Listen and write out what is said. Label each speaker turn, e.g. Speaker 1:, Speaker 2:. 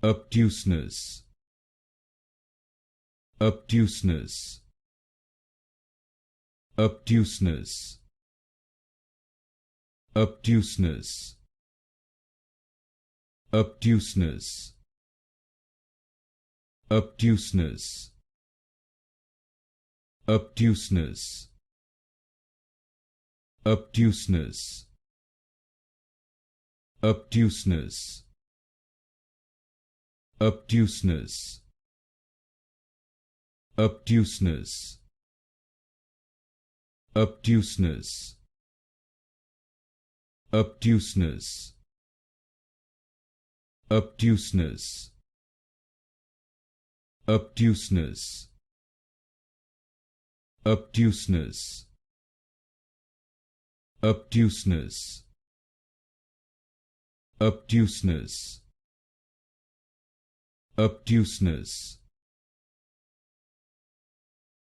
Speaker 1: Obtuseness. Obtuseness. Obtuseness. Obtuseness. Obtuseness. Obtuseness. Obtuseness. Obtuseness. Obtuseness. Obtuseness. Obtuseness. Obtuseness. Obtuseness. Obtuseness. Obtuseness. Obtuseness. Obtuseness. Obtuseness. Obtuseness.